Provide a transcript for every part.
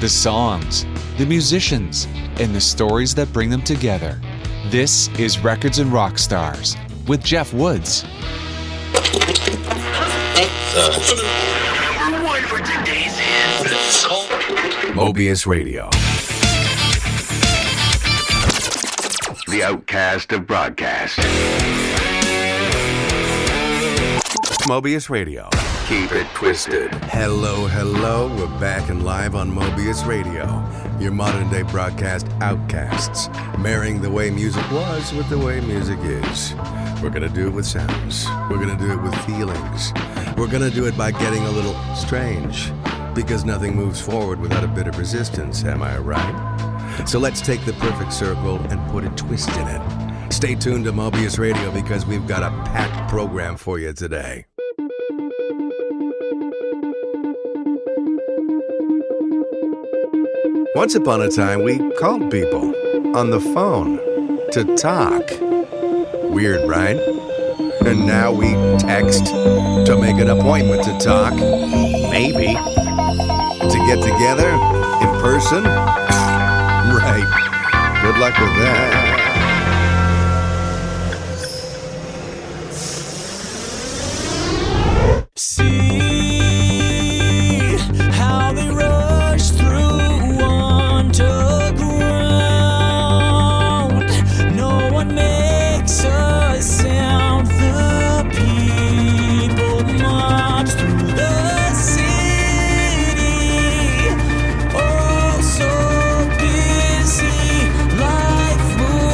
the songs, the musicians, and the stories that bring them together. This is Records and Rockstars with Jeff Woods. Mobius Radio. The outcast of broadcast. Mobius Radio. Keep it twisted. Hello, we're back and live on Mobius Radio, your modern-day broadcast outcasts, marrying the way music was with the way music is. We're gonna do it with sounds. We're gonna do it with feelings. We're gonna do it by getting a little strange, because nothing moves forward without a bit of resistance, am I right? So let's take the perfect circle and put a twist in it. Stay tuned to Mobius Radio because we've got a packed program for you today. Once upon a time, we called people on the phone to talk. Weird, right? And now we text to make an appointment to talk. Maybe. To get together in person? Right. Good luck with that. See how they rush through underground. No one makes a sound. The people march through the city. Oh, so busy, life moves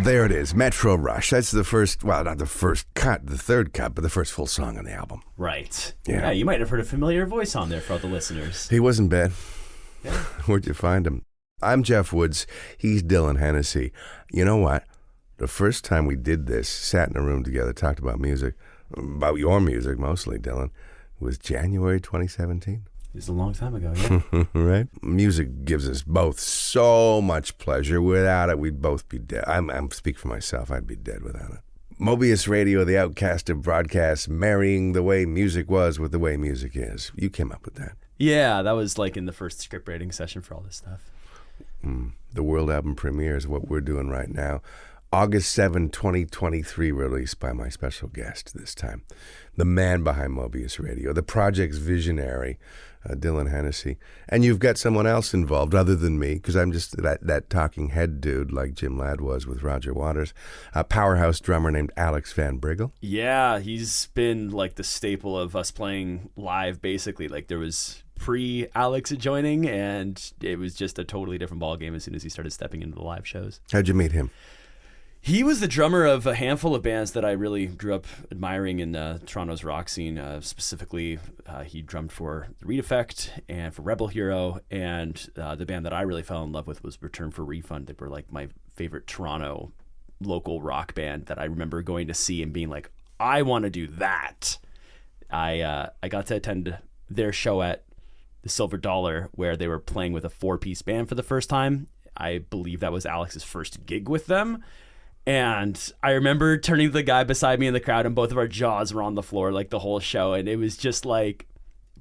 There it is, Metro Rush. That's the first, well, not the first cut, the third cut, but the first full song on the album. Right. Yeah. You might have heard a familiar voice on there for all the listeners. He wasn't bad. Yeah. Where'd you find him? I'm Jeff Woods. He's Dylan Hennessy. You know what? The first time we did this, sat in a room together, talked about music, about your music mostly, Dylan, was January 2017. It's a long time ago, yeah. Right? Music gives us both so much pleasure. Without it, we'd both be dead. I'm speak for myself. I'd be dead without it. Mobius Radio, the outcast of broadcasts, marrying the way music was with the way music is. You came up with that. Yeah, that was like in the first script writing session for all this stuff. The world album premiere is what we're doing right now. August 7, 2023, released by my special guest this time. The man behind Mobius Radio, the project's visionary, Dylan Hennessy. And you've got someone else involved other than me, because I'm just that talking head dude like Jim Ladd was with Roger Waters. A powerhouse drummer named Alex Van Briggle. Yeah, he's been like the staple of us playing live, basically. Like there was pre-Alex joining, and it was just a totally different ballgame as soon as he started stepping into the live shows. How'd you meet him? He was the drummer of a handful of bands that I really grew up admiring in Toronto's rock scene. Specifically, he drummed for The Reed Effect and for Rebel Hero, and the band that I really fell in love with was Return for Refund. They were like my favorite Toronto local rock band that I remember going to see and being like, I want to do that. I got to attend their show at the Silver Dollar where they were playing with a 4-piece band for the first time. I believe that was Alex's first gig with them. And I remember turning to the guy beside me in the crowd, and both of our jaws were on the floor like the whole show. And it was just like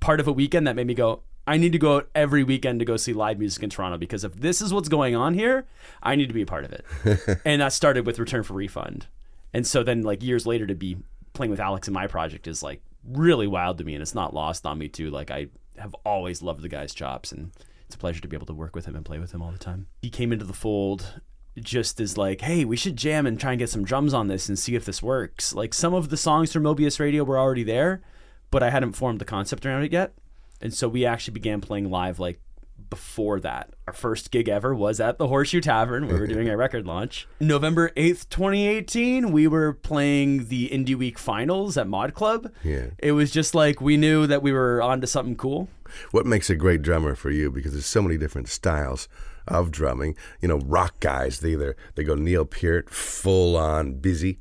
part of a weekend that made me go, I need to go out every weekend to go see live music in Toronto, because if this is what's going on here, I need to be a part of it. And that started with Return for Refund. And so then like years later to be playing with Alex in my project is like really wild to me, and it's not lost on me too. Like I have always loved the guy's chops, and it's a pleasure to be able to work with him and play with him all the time. He came into the fold just as like, hey, we should jam and try and get some drums on this and see if this works. Like some of the songs from Mobius Radio were already there, but I hadn't formed the concept around it yet. And so we actually began playing live like before that. Our first gig ever was at the Horseshoe Tavern where we were doing our record launch. November 8th, 2018, we were playing the Indie Week finals at Mod Club. Yeah. It was just like we knew that we were onto something cool. What makes a great drummer for you? Because there's so many different styles of drumming. You know, rock guys, they go Neil Peart, full on busy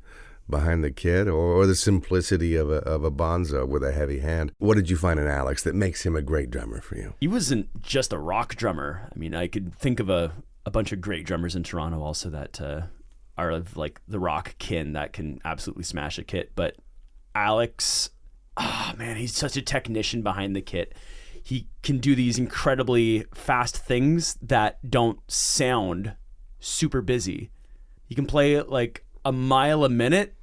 behind the kit, or the simplicity of a bonzo with a heavy hand. What did you find in Alex that makes him a great drummer for you? He wasn't just a rock drummer. I mean, I could think of a bunch of great drummers in Toronto also that are of like the rock kin that can absolutely smash a kit. But Alex, oh man, he's such a technician behind the kit. He can do these incredibly fast things that don't sound super busy. He can play like a mile a minute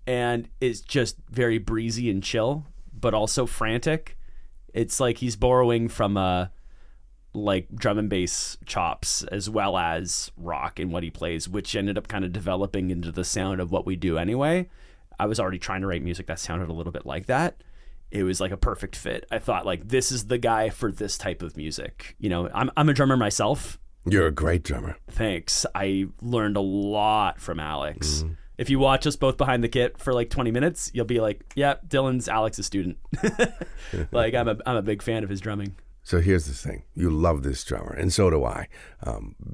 and it's just very breezy and chill, but also frantic. It's like he's borrowing from like drum and bass chops as well as rock in what he plays, which ended up kind of developing into the sound of what we do anyway. I was already trying to write music that sounded a little bit like that. It was like a perfect fit. I thought like, this is the guy for this type of music. You know, I'm a drummer myself. You're a great drummer. Thanks. I learned a lot from Alex. Mm-hmm. If you watch us both behind the kit for like 20 minutes, you'll be like, yeah, Dylan's Alex's student. Like I'm a big fan of his drumming. So here's the thing. You love this drummer, and so do I,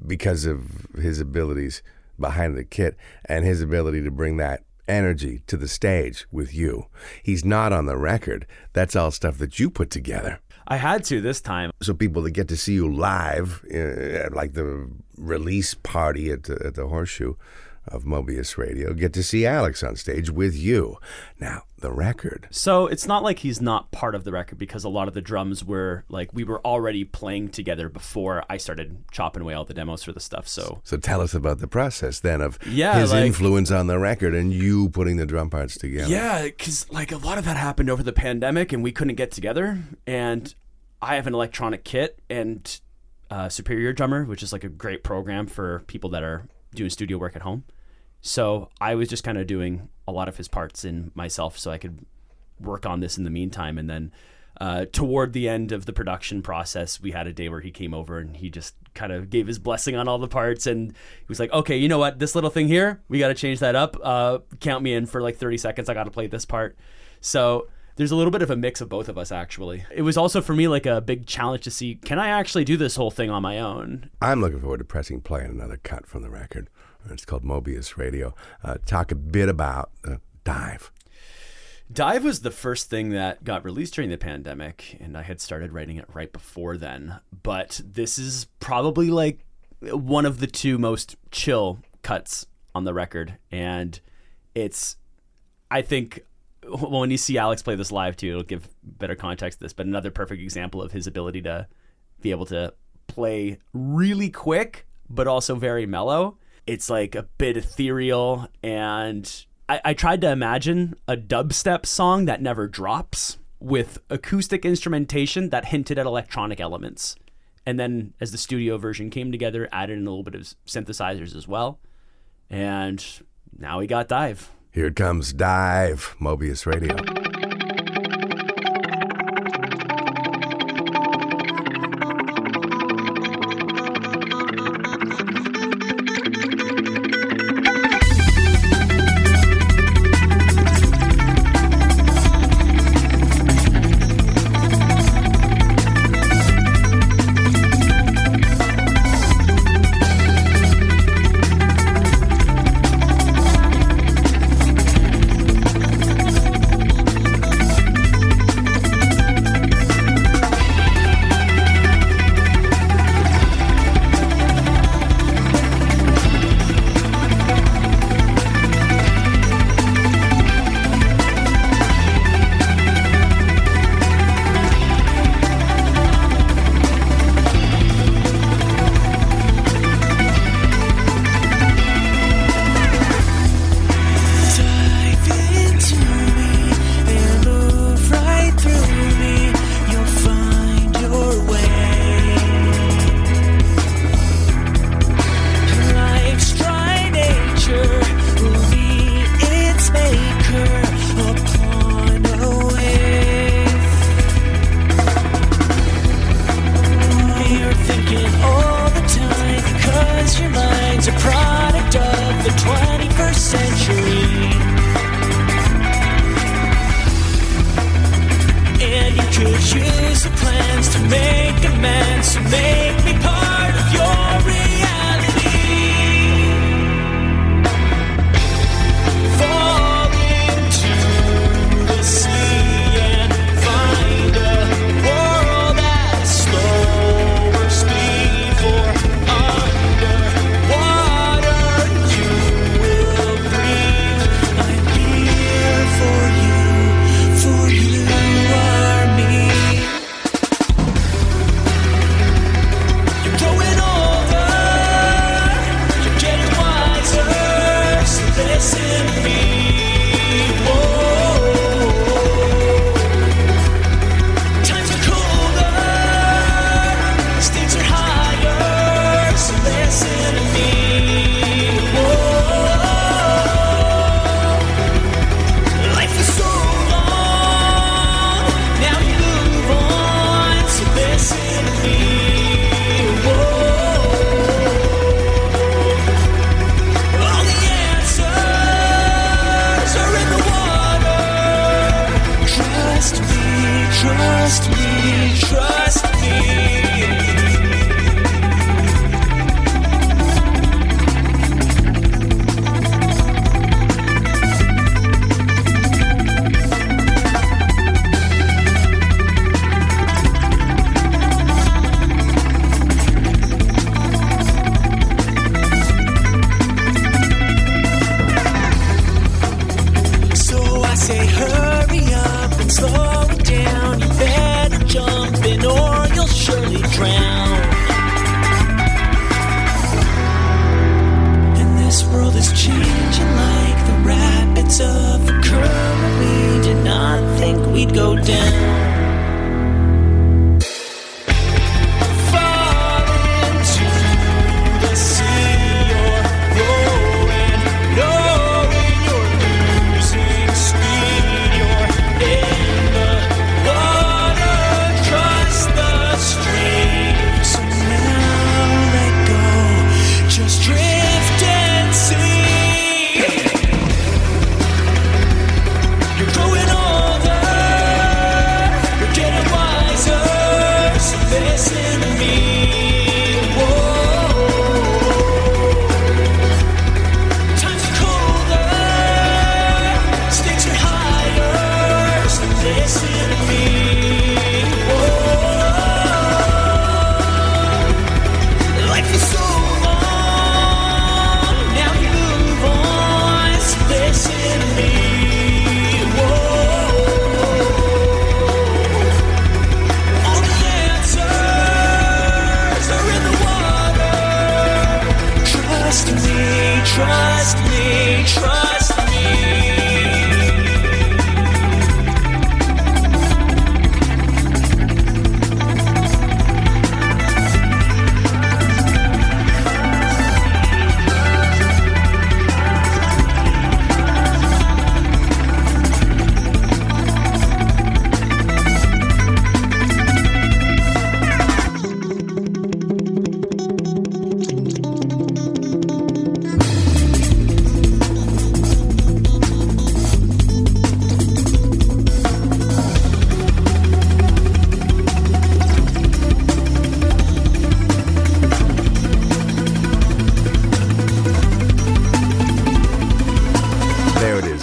because of his abilities behind the kit and his ability to bring that energy to the stage with you. He's not on the record. That's all stuff that you put together. I had to this time. So people that get to see you live, like the release party at the Horseshoe of Mobius Radio, get to see Alex on stage with you. Now, the record. So it's not like he's not part of the record, because a lot of the drums were like, we were already playing together before I started chopping away all the demos for the stuff. So tell us about the process then of his influence on the record and you putting the drum parts together. Yeah, because like a lot of that happened over the pandemic and we couldn't get together. And I have an electronic kit and Superior Drummer, which is like a great program for people that are doing studio work at home. So I was just kind of doing a lot of his parts in myself so I could work on this in the meantime. And then toward the end of the production process, we had a day where he came over and he just kind of gave his blessing on all the parts, and he was like, okay, you know what, this little thing here, we got to change that up. Count me in for like 30 seconds. I got to play this part. So there's a little bit of a mix of both of us, actually. It was also for me like a big challenge to see, can I actually do this whole thing on my own? I'm looking forward to pressing play on another cut from the record. It's called Mobius Radio. Talk a bit about Dive. Dive was the first thing that got released during the pandemic, and I had started writing it right before then. But this is probably like one of the two most chill cuts on the record. And it's, I think, well, when you see Alex play this live too, it'll give better context to this, but another perfect example of his ability to be able to play really quick, but also very mellow. It's like a bit ethereal, and I tried to imagine a dubstep song that never drops with acoustic instrumentation that hinted at electronic elements. And then as the studio version came together, added in a little bit of synthesizers as well. And now we got Dive. Here it comes, Dive, Mobius Radio. Water they trust me.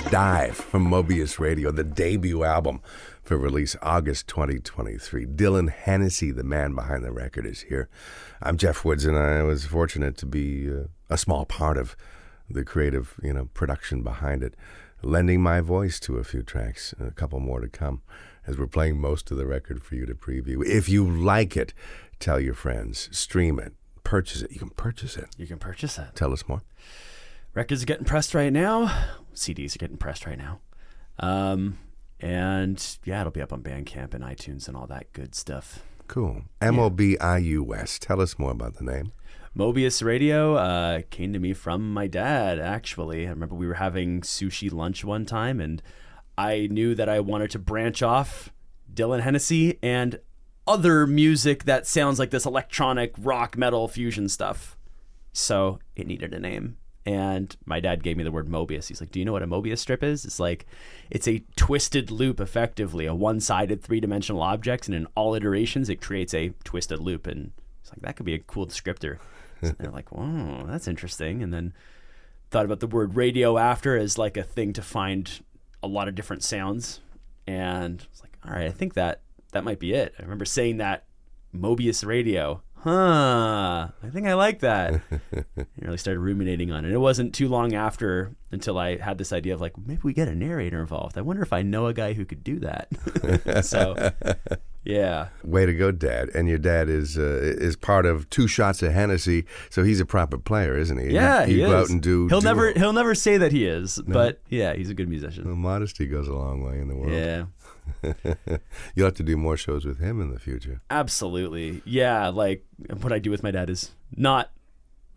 Dive from Mobius Radio, the debut album for release August 2023. Dylan Hennessy, the man behind the record, is here. I'm Jeff Woods, and I was fortunate to be a small part of the creative, production behind it, lending my voice to a few tracks, a couple more to come, as we're playing most of the record for you to preview. If you like it, tell your friends, stream it, purchase it. You can purchase it. You can purchase it. Tell us more. Records are getting pressed right now. CDs are getting pressed right now. And yeah, it'll be up on Bandcamp and iTunes and all that good stuff. Cool. Mobius. Tell us more about the name. Mobius Radio came to me from my dad, actually. I remember we were having sushi lunch one time, and I knew that I wanted to branch off Dylan Hennessy and other music that sounds like this electronic rock metal fusion stuff. So it needed a name. And my dad gave me the word Mobius. He's like, do you know what a Mobius strip is? It's a twisted loop, effectively, a one-sided three-dimensional object, and in all iterations, it creates a twisted loop. And it's like, that could be a cool descriptor. And they're like, whoa, that's interesting. And then thought about the word radio after as like a thing to find a lot of different sounds. And I was like, all right, I think that might be it. I remember saying that, Mobius Radio. I think I like that. I really started ruminating on it. It wasn't too long after until I had this idea of like, maybe we get a narrator involved. I wonder if I know a guy who could do that. So, yeah. Way to go, Dad. And your dad is part of Two Shots of Hennessy, so he's a proper player, isn't he? Yeah, he is. Go out and do. He'll never say that he is, but yeah, he's a good musician. Well, modesty goes a long way in the world. Yeah. You'll have to do more shows with him in the future. Absolutely. Yeah, like what I do with my dad is not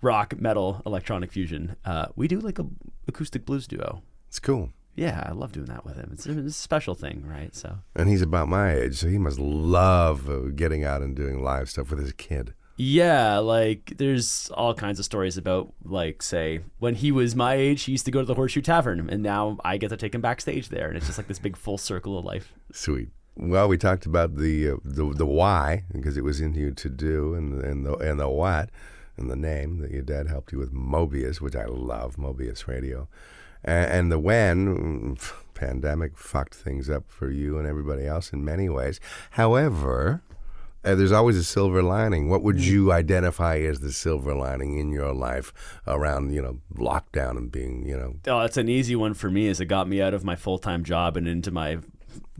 rock, metal, electronic fusion. We do like a acoustic blues duo. It's cool. Yeah, I love doing that with him. It's a special thing, right? So. And he's about my age, so he must love getting out and doing live stuff with his kid. Yeah, like there's all kinds of stories about, like, say, when he was my age, he used to go to the Horseshoe Tavern, and now I get to take him backstage there, and it's just like this big full circle of life. Sweet. Well, we talked about the why, because it was in you to do, and the what, and the name that your dad helped you with, Mobius, which I love, Mobius Radio, and the when. Pandemic fucked things up for you and everybody else in many ways. However, there's always a silver lining. What would you identify as the silver lining in your life around, lockdown and being, Oh, it's an easy one for me, as it got me out of my full-time job and into my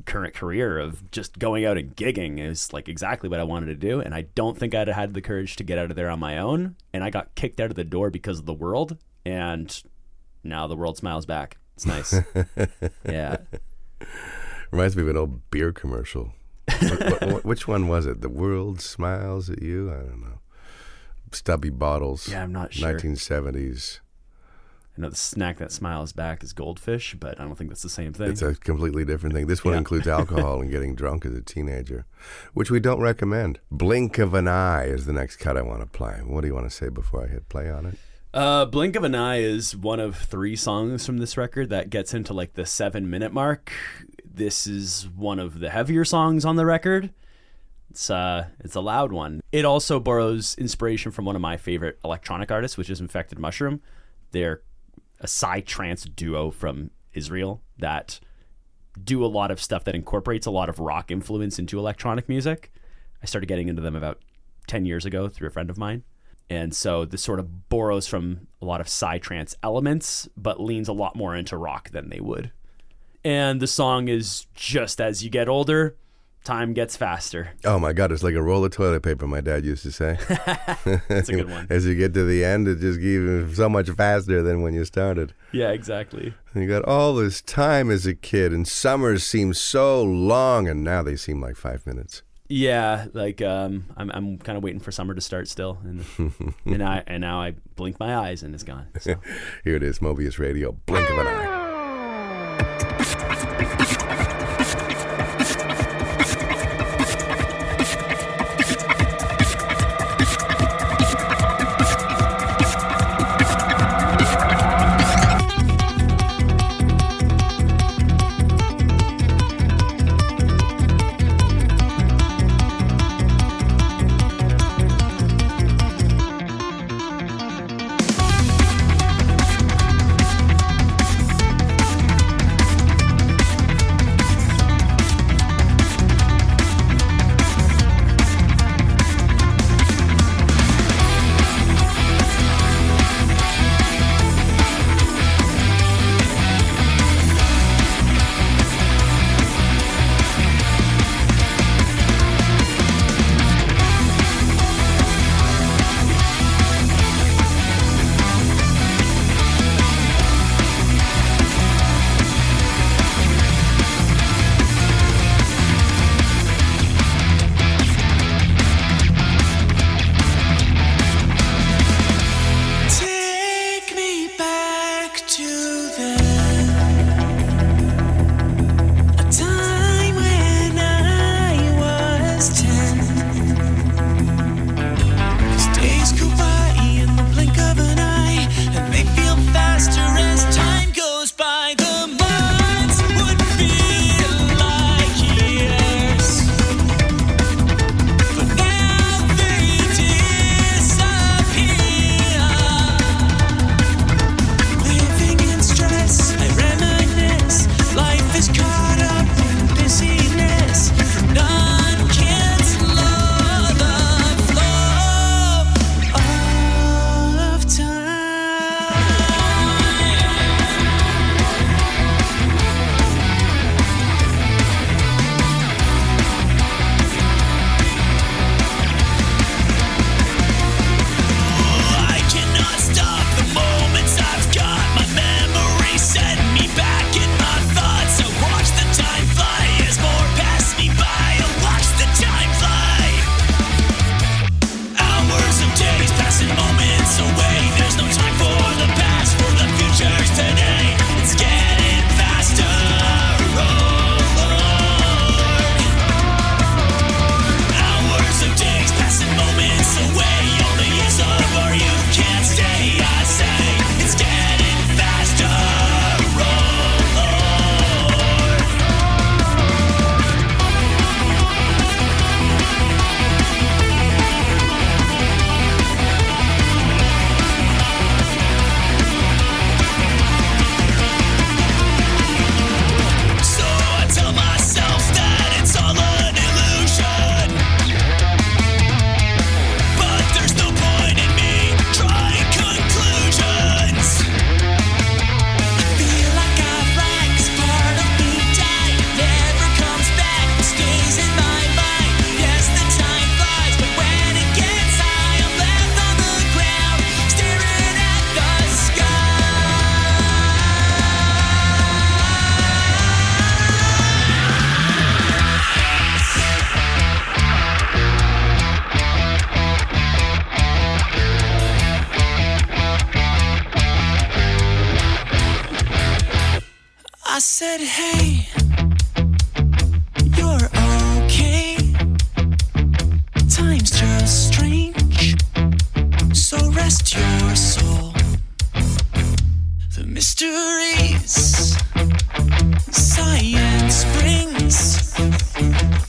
current career of just going out and gigging is like exactly what I wanted to do. And I don't think I'd have had the courage to get out of there on my own. And I got kicked out of the door because of the world. And now the world smiles back. It's nice. Yeah. Reminds me of an old beer commercial. Which one was it? The world smiles at you? I don't know. Stubby bottles. Yeah, I'm not sure. 1970s. I know the snack that smiles back is goldfish, but I don't think that's the same thing. It's a completely different thing. This one includes alcohol and getting drunk as a teenager, which we don't recommend. Blink of an Eye is the next cut I want to play. What do you want to say before I hit play on it? Blink of an Eye is one of 3 songs from this record that gets into like the 7-minute mark. This is one of the heavier songs on the record. It's a loud one. It also borrows inspiration from one of my favorite electronic artists, which is Infected Mushroom. They're a psy-trance duo from Israel that do a lot of stuff that incorporates a lot of rock influence into electronic music. I started getting into them about 10 years ago through a friend of mine. And so this sort of borrows from a lot of psy-trance elements, but leans a lot more into rock than they would. And the song is just as you get older, time gets faster. Oh my God, it's like a roll of toilet paper, my dad used to say. That's a good one. As you get to the end, it just gives so much faster than when you started. Yeah, exactly. And you got all this time as a kid, and summers seem so long, and now they seem like 5 minutes. Yeah, like I'm kind of waiting for summer to start still, and now I blink my eyes and it's gone. So. Here it is, Mobius Radio, blink of an eye. I said, hey, you're okay. Time's just strange, so rest your soul. The mysteries science brings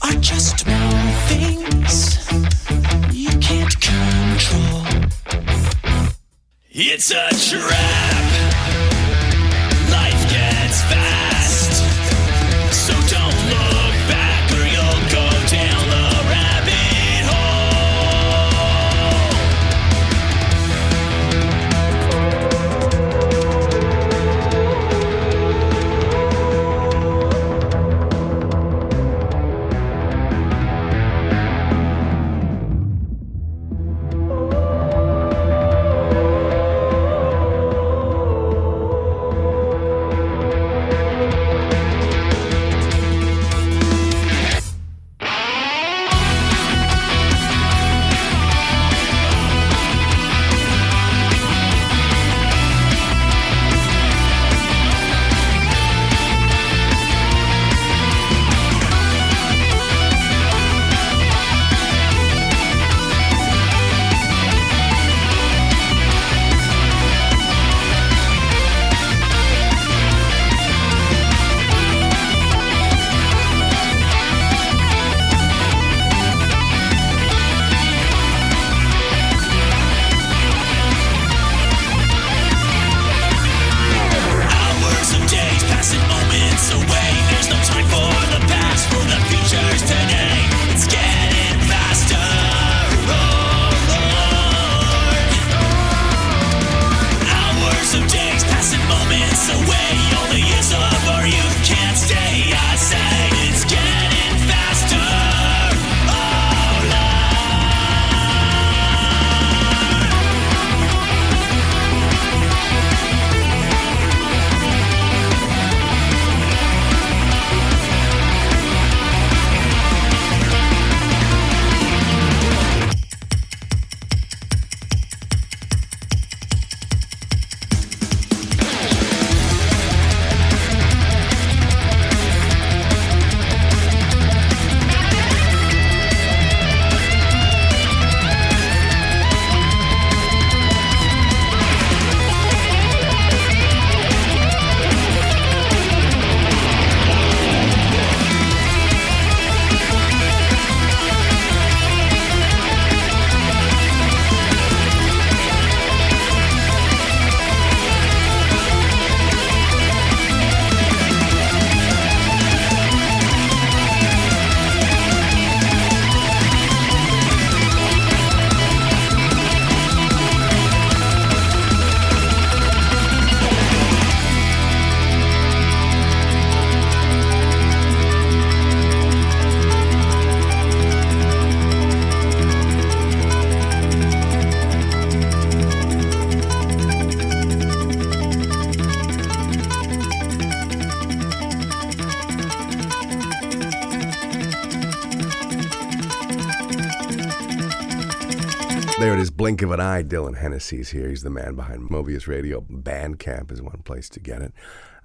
are just small things you can't control. It's a trap. Life gets fast, so don't look back or you'll go down the rabbit hole. There it is, blink of an eye. Dylan Hennessy's here. He's the man behind Mobius Radio. Bandcamp is one place to get it.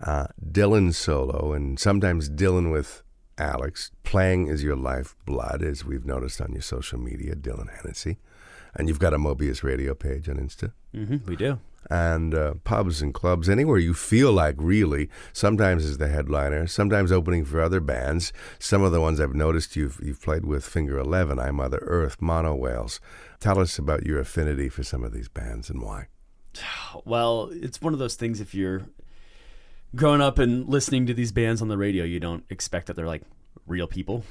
Dylan solo, and sometimes Dylan with Alex. Playing is your lifeblood, as we've noticed on your social media, Dylan Hennessy. And you've got a Mobius Radio page on Insta. We do. And pubs and clubs, anywhere you feel like, really. Sometimes as the headliner, sometimes opening for other bands. Some of the ones I've noticed you've played with: Finger 11, I Mother Earth, Mono Whales. Tell us about your affinity for some of these bands and why. Well, it's one of those things, if you're growing up and listening to these bands on the radio, you don't expect that they're like real people.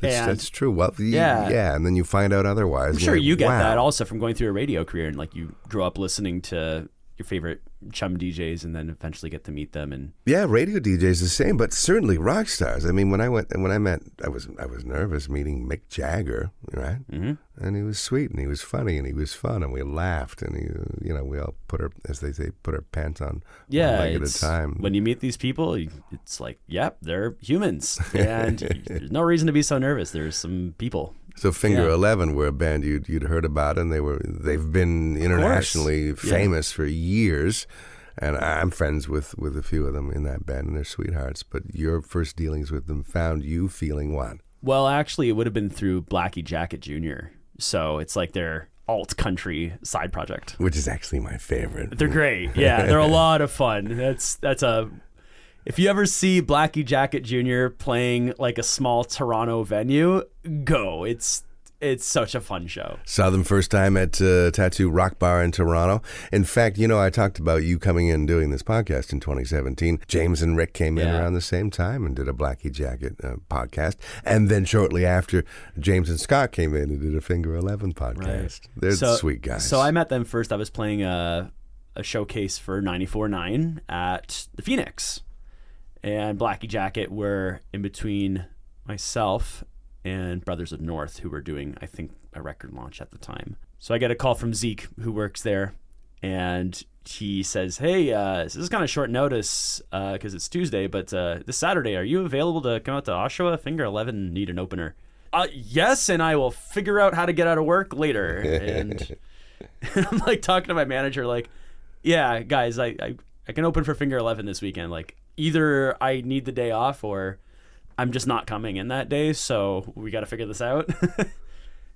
That's true. Well, yeah, and then you find out otherwise. I'm sure like, you get wow. that also from going through a radio career, and like you grow up listening to your favorite chum DJs and then eventually get to meet them. And yeah, radio DJs the same, but certainly rock stars. I mean, I was nervous meeting Mick Jagger, right? Mm-hmm. And he was sweet, and he was funny, and he was fun, and we laughed, and we all put our, as they say, put our pants on one leg at a time. When you meet these people, it's like, yep, they're humans, and there's no reason to be so nervous. There's some people. So Finger 11 were a band you'd heard about, and they've been internationally famous for years. And I'm friends with a few of them in that band, and they're sweethearts. But your first dealings with them found you feeling what? Well, actually, it would have been through Blackie Jacket Jr. So it's like their alt country side project, which is actually my favorite. They're great. Yeah, they're a lot of fun. If you ever see Blackie Jacket Jr. playing like a small Toronto venue, go. It's such a fun show. Saw them first time at Tattoo Rock Bar in Toronto. In fact, I talked about you coming in and doing this podcast in 2017. James and Rick came in around the same time and did a Blackie Jacket podcast. And then shortly after, James and Scott came in and did a Finger 11 podcast. Right. They're sweet guys. So I met them first. I was playing a showcase for 94.9 at the Phoenix. And Blackie Jacket were in between myself and Brothers of North, who were doing, I think, a record launch at the time. So I get a call from Zeke, who works there, and he says, hey, this is kind of short notice because it's Tuesday, but this Saturday, are you available to come out to Oshawa? Finger 11 need an opener. Yes, and I will figure out how to get out of work later. And I'm like talking to my manager, like, yeah, guys, I can open for Finger 11 this weekend. Like, either I need the day off or I'm just not coming in that day, so we got to figure this out.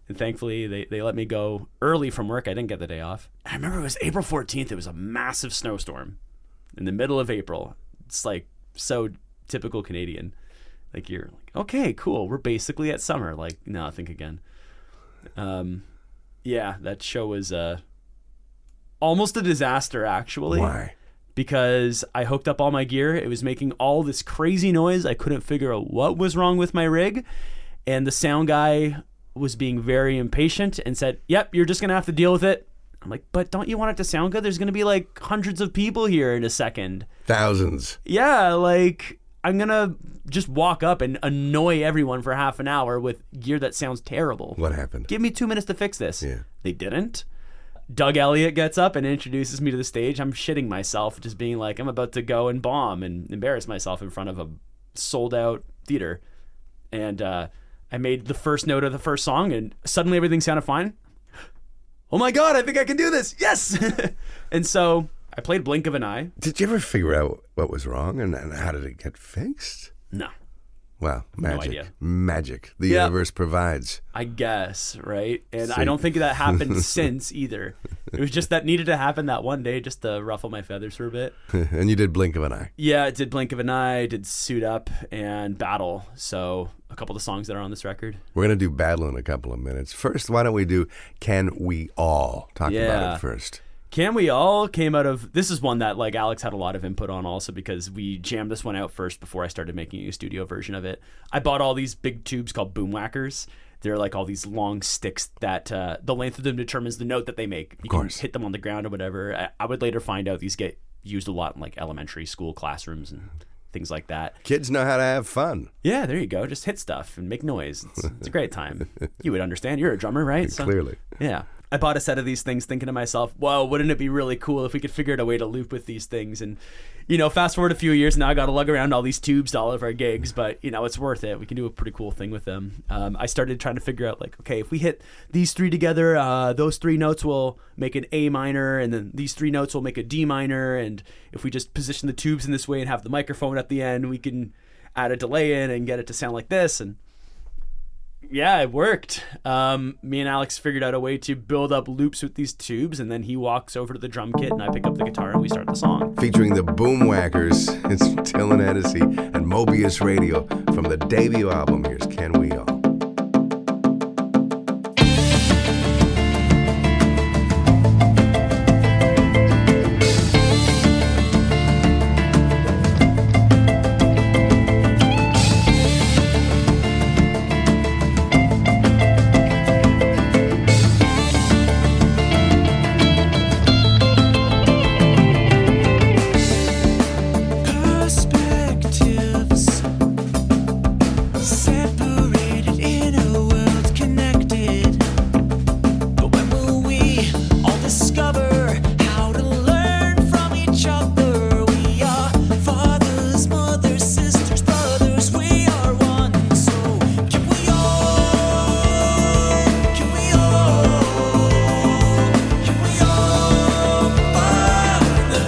And thankfully, they let me go early from work. I didn't get the day off. I remember it was April 14th. It was a massive snowstorm in the middle of April. It's like so typical Canadian. Like, you're like, okay, cool. We're basically at summer. Like, no, think again. Yeah, that show was almost a disaster, actually. Why? Because I hooked up all my gear. It was making all this crazy noise. I couldn't figure out what was wrong with my rig. And the sound guy was being very impatient and said, yep, you're just going to have to deal with it. I'm like, but don't you want it to sound good? There's going to be like hundreds of people here in a second. Thousands. Yeah, like I'm going to just walk up and annoy everyone for half an hour with gear that sounds terrible. What happened? Give me 2 minutes to fix this. Yeah. They didn't. Doug Elliott gets up and introduces me to the stage. I'm shitting myself, just being like, I'm about to go and bomb and embarrass myself in front of a sold-out theater. And I made the first note of the first song, and suddenly everything sounded fine. Oh my God, I think I can do this. Yes! And so I played Blink of an Eye. Did you ever figure out what was wrong and how did it get fixed? No. Well, magic. No idea. Magic. The universe provides. I guess, right? And I don't think that happened since either. It was just that needed to happen that one day just to ruffle my feathers for a bit. And you did Blink of an Eye. Yeah, I did Blink of an Eye, did Suit Up, and Battle. So a couple of the songs that are on this record. We're going to do Battle in a couple of minutes. First, why don't we do Can We All? Talk about it first. Can We All came out of, this is one that like Alex had a lot of input on also because we jammed this one out first before I started making a studio version of it. I bought all these big tubes called boom whackers. They're like all these long sticks that the length of them determines the note that they make. You can hit them on the ground or whatever. I would later find out these get used a lot in like elementary school classrooms and things like that. Kids know how to have fun. Yeah, there you go. Just hit stuff and make noise. It's a great time. You would understand. You're a drummer, right? Clearly. Yeah. I bought a set of these things thinking to myself, whoa, wouldn't it be really cool if we could figure out a way to loop with these things? And, fast forward a few years now, I got to lug around all these tubes to all of our gigs, but, it's worth it. We can do a pretty cool thing with them. I started trying to figure out, okay, if we hit these three together, those three notes will make an A minor, and then these three notes will make a D minor, and if we just position the tubes in this way and have the microphone at the end, we can add a delay in and get it to sound like this. And yeah, it worked. Me and Alex figured out a way to build up loops with these tubes, and then he walks over to the drum kit and I pick up the guitar and we start the song. Featuring the Boomwhackers, it's Dylan Hennessy and Mobius Radio from the debut album. Here's Can We All? Perspectives separated in a world connected. But when will we all discover how to learn from each other? We are fathers, mothers, sisters, brothers. We are one. So can we all find the truth? Can we all find the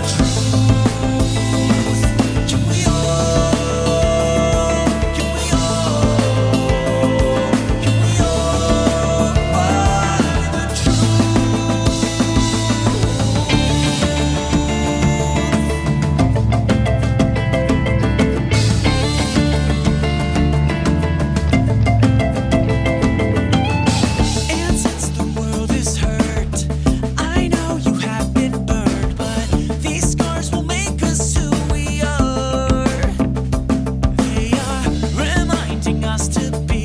And since the world is hurt, I know you have been burned, but these scars will make us who we are. They are reminding us to be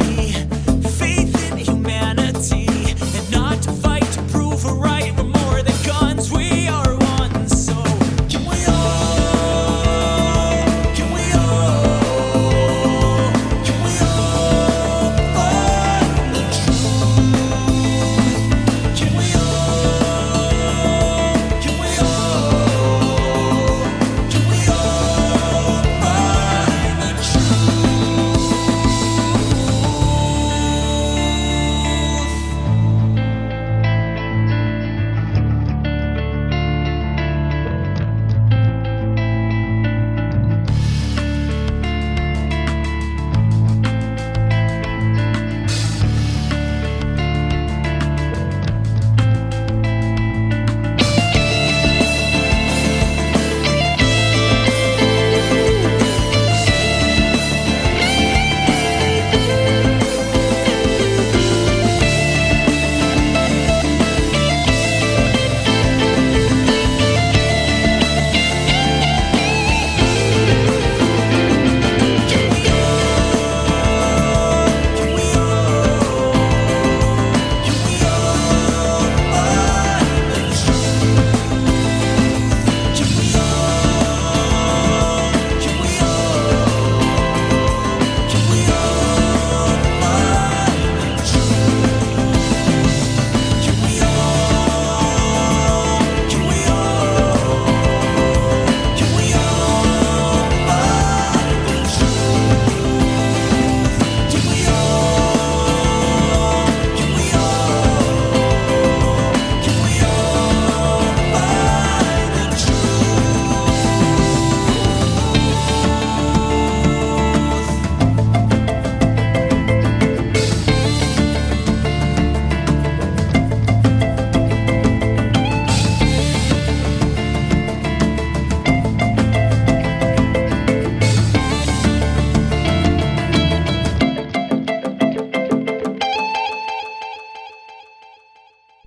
faith in humanity and not to fight to prove we're right. We're more than guns, we are one. So can we all find the truth? Can we all find the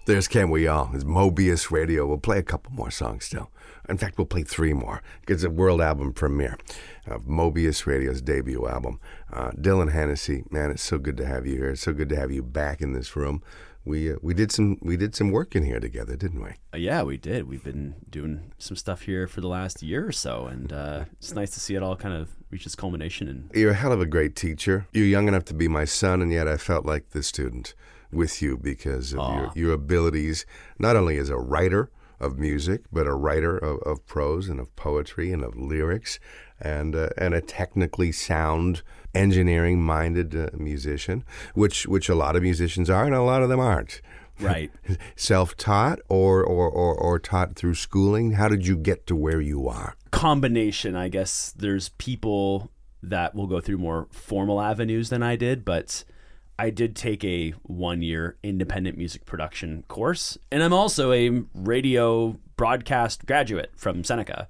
There's Can We All? It's Mobius Radio. We'll play a couple more songs still. In fact, we'll play 3 more. It's a world album premiere of Mobius Radio's debut album. Dylan Hennessy, man, it's so good to have you here. It's so good to have you back in this room. We did some work in here together, didn't we? Yeah, we did. We've been doing some stuff here for the last year or so, and it's nice to see it all kind of reach its culmination. And You're a hell of a great teacher. You're young enough to be my son, and yet I felt like the student with you because of your abilities, not only as a writer of music, but a writer of prose and of poetry and of lyrics, and a technically sound, engineering-minded musician, which a lot of musicians are, and a lot of them aren't. Right. Self-taught or taught through schooling? How did you get to where you are? Combination, I guess. There's people that will go through more formal avenues than I did, but I did take a 1-year independent music production course, and I'm also a radio broadcast graduate from Seneca.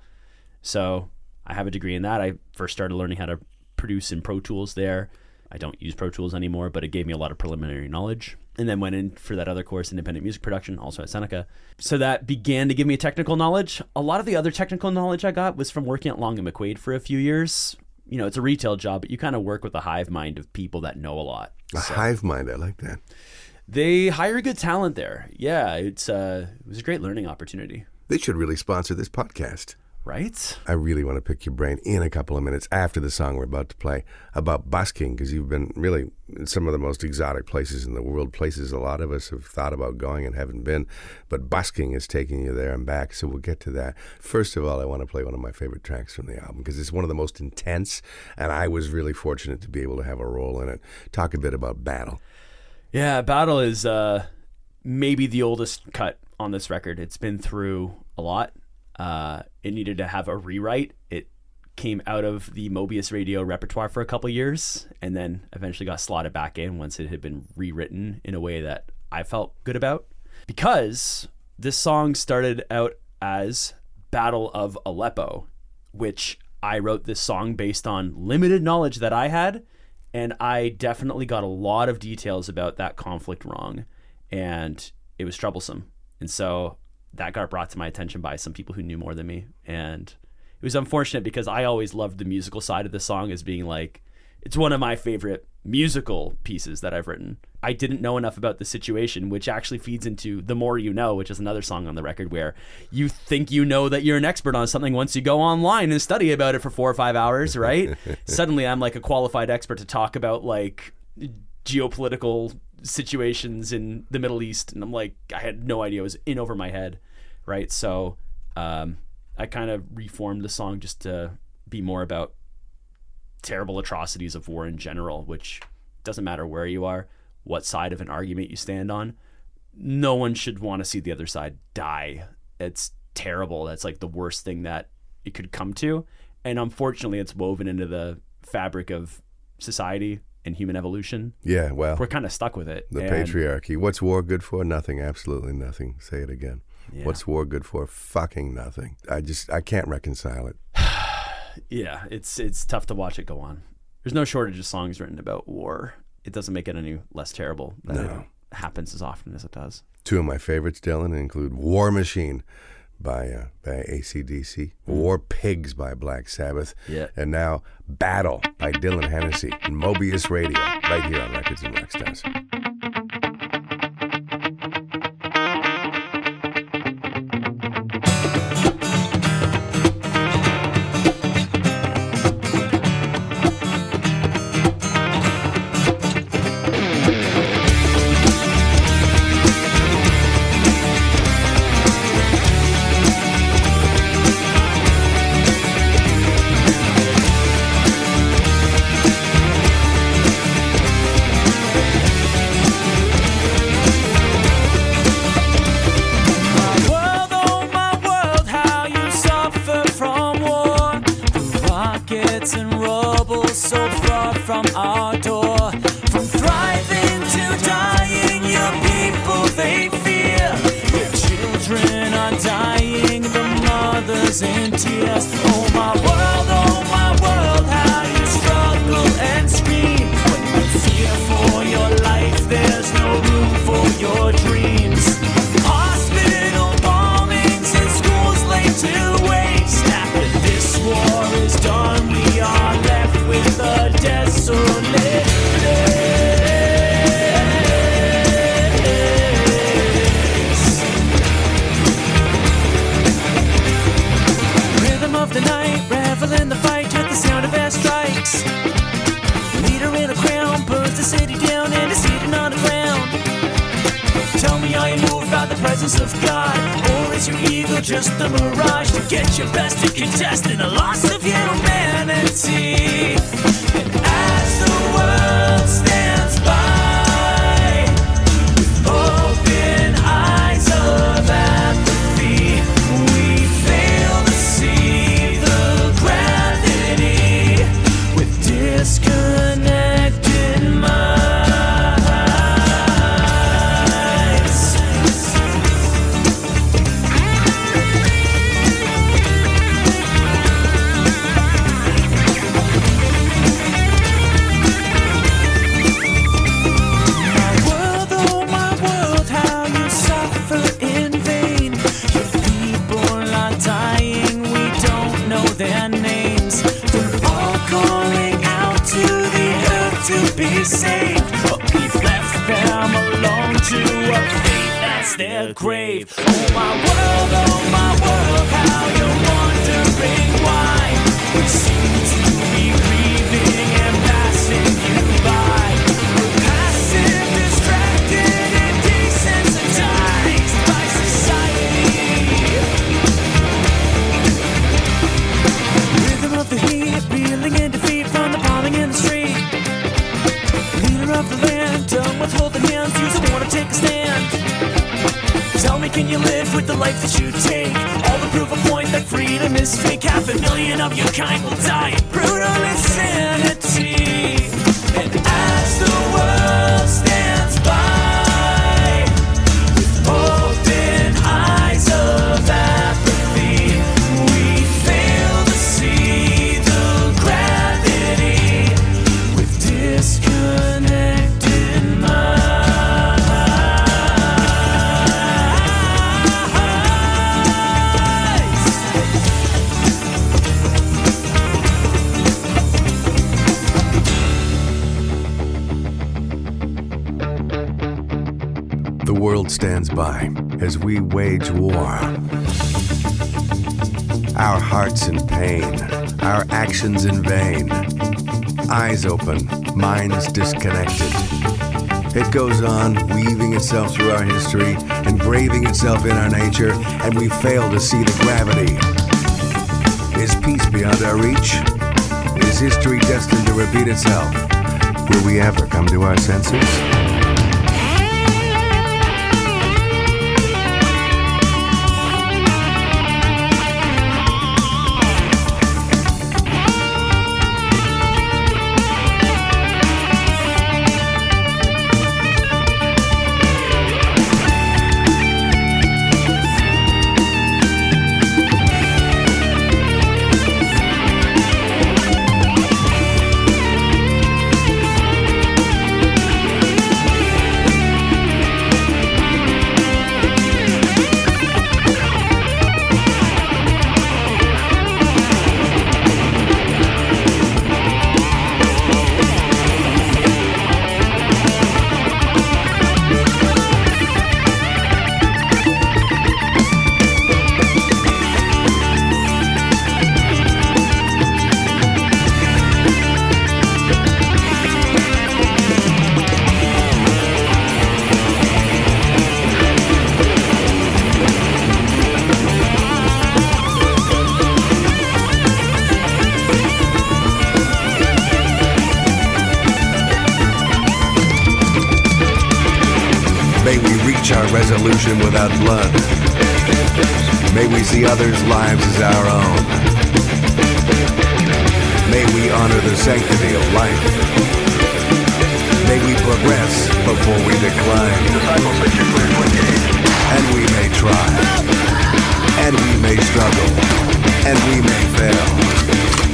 So I have a degree in that. I first started learning how to produce in Pro Tools there. I don't use Pro Tools anymore, but it gave me a lot of preliminary knowledge. And then went in for that other course, independent music production, also at Seneca. So that began to give me technical knowledge. A lot of the other technical knowledge I got was from working at Long and McQuaid for a few years. You know, it's a retail job, but you kind of work with a hive mind of people that know a lot. A hive mind, I like that. They hire good talent there. Yeah, it was a great learning opportunity. They should really sponsor this podcast. Right? I really want to pick your brain in a couple of minutes after the song we're about to play about busking, because you've been really in some of the most exotic places in the world, places a lot of us have thought about going and haven't been, but busking is taking you there and back, so we'll get to that. First of all, I want to play one of my favorite tracks from the album, because it's one of the most intense, and I was really fortunate to be able to have a role in it. Talk a bit about Battle. Yeah, Battle is maybe the oldest cut on this record. It's been through a lot. It needed to have a rewrite. It came out of the Mobius Radio repertoire for a couple years and then eventually got slotted back in once it had been rewritten in a way that I felt good about. Because this song started out as Battle of Aleppo, which I wrote this song based on limited knowledge that I had, and I definitely got a lot of details about that conflict wrong, and it was troublesome. And so that got brought to my attention by some people who knew more than me. And it was unfortunate because I always loved the musical side of the song as being like, it's one of my favorite musical pieces that I've written. I didn't know enough about the situation, which actually feeds into The More You Know, which is another song on the record where you think you know that you're an expert on something once you go online and study about it for 4 or 5 hours, right? Suddenly I'm like a qualified expert to talk about like geopolitical situations in the Middle East, and I'm like, I had no idea. It was in over my head, right? So I kind of reformed the song just to be more about terrible atrocities of war in general, which doesn't matter where you are, what side of an argument you stand on. No one should want to see the other side die. It's terrible. That's like the worst thing that it could come to, and unfortunately it's woven into the fabric of society and human evolution. Yeah, well, we're kind of stuck with it. The patriarchy. What's war good for? Nothing. Absolutely nothing. Say it again. Yeah. What's war good for? Fucking nothing. I can't reconcile it. Yeah, it's tough to watch it go on. There's no shortage of songs written about war. It doesn't make it any less terrible that it happens as often as it does. Two of my favorites, Dylan, include War Machine by AC/DC, War Pigs by Black Sabbath, and now Battle by Dylan Hennessy and Mobius Radio, right here on Records and Rockstars. Leader in a crown, burns the city down and is sitting on the ground. presence of God? Or is your ego just a mirage to get your best to contest in the loss of humanity? And as the world stands by with open eyes of apathy, we fail to see the gravity with disconnected minds. Their names, they're all calling out to the earth to be saved, but we've left them alone to a fate that's their grave. Oh my world, how you're wondering why we seem to be grieving and passing you by. We're passive, distracted, and desensitized by society. Of the heat, reeling in defeat from the bombing in the street. Leader of the land, done with holding hands, you don't want to take a stand. Tell me, can you live with the life that you take? All to prove a point that freedom is fake. 500,000 of your kind will die in brutal insanity. And as the world stands by with open eyes of apathy, we fail to see the gravity with disconnected minds. The world stands by as we wage war. Our hearts in pain, our actions in vain. Eyes open, minds disconnected. It goes on, weaving itself through our history, engraving itself in our nature, and we fail to see the gravity. Is peace beyond our reach? Is history destined to repeat itself? Will we ever come to our senses? Our resolution without blood. May we see others' lives as our own. May we honor the sanctity of life. May we progress before we decline. And we may try. And we may struggle. And we may fail.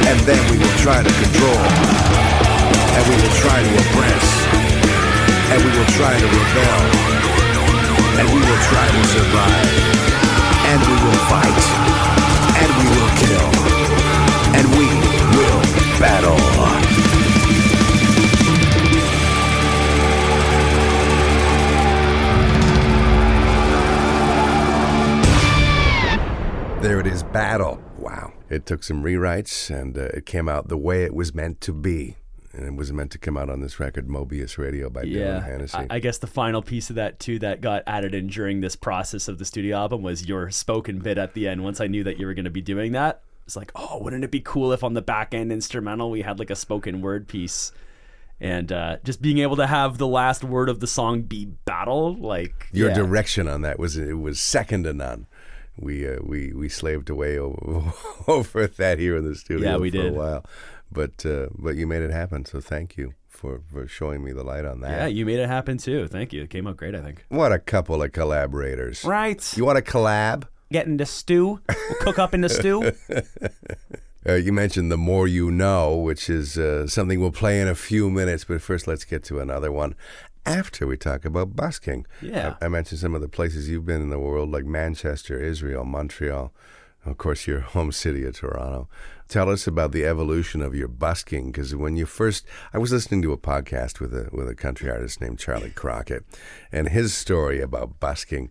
And then we will try to control. And we will try to oppress. And we will try to rebel. And we will try to survive. And we will fight. And we will kill. And we will battle. There it is, Battle. Wow. It took some rewrites, and it came out the way it was meant to be. And it was meant to come out on this record, Mobius Radio by Dylan Hennessy. I guess the final piece of that too that got added in during this process of the studio album was your spoken bit at the end. Once I knew that you were going to be doing that, it's like, oh, wouldn't it be cool if on the back end instrumental we had like a spoken word piece, and just being able to have the last word of the song be battle, like your direction on that was second to none. We slaved away over that here in the studio for a while. But you made it happen, so thank you for showing me the light on that. Yeah, you made it happen too. Thank you. It came out great, I think. What a couple of collaborators. Right. You want to collab? Get in the stew. We'll cook up in the stew. You mentioned The More You Know, which is something we'll play in a few minutes, but first let's get to another one after we talk about busking. Yeah. I mentioned some of the places you've been in the world, like Manchester, Israel, Montreal, of course, your home city of Toronto. Tell us about the evolution of your busking, because when you first, I was listening to a podcast with a country artist named Charlie Crockett, and his story about busking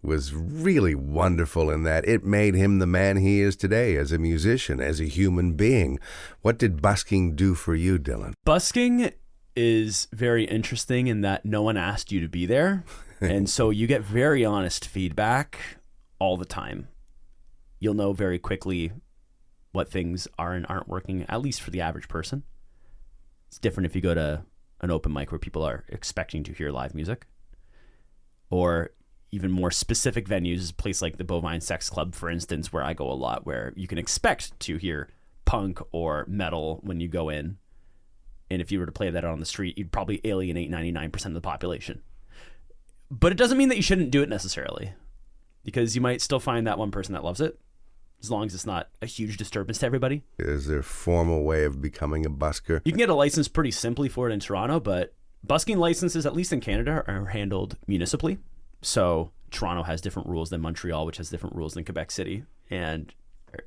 was really wonderful in that it made him the man he is today as a musician, as a human being. What did busking do for you, Dylan? Busking is very interesting in that no one asked you to be there, and so you get very honest feedback all the time. You'll know very quickly what things are and aren't working, at least for the average person. It's different if you go to an open mic where people are expecting to hear live music, or even more specific venues, a place like the Bovine Sex Club, for instance, where I go a lot, where you can expect to hear punk or metal when you go in. And if you were to play that on the street, you'd probably alienate 99% of the population. But it doesn't mean that you shouldn't do it necessarily, because you might still find that one person that loves it, as long as it's not a huge disturbance to everybody. Is there a formal way of becoming a busker? You can get a license pretty simply for it in Toronto, but busking licenses, at least in Canada, are handled municipally. So Toronto has different rules than Montreal, which has different rules than Quebec City. And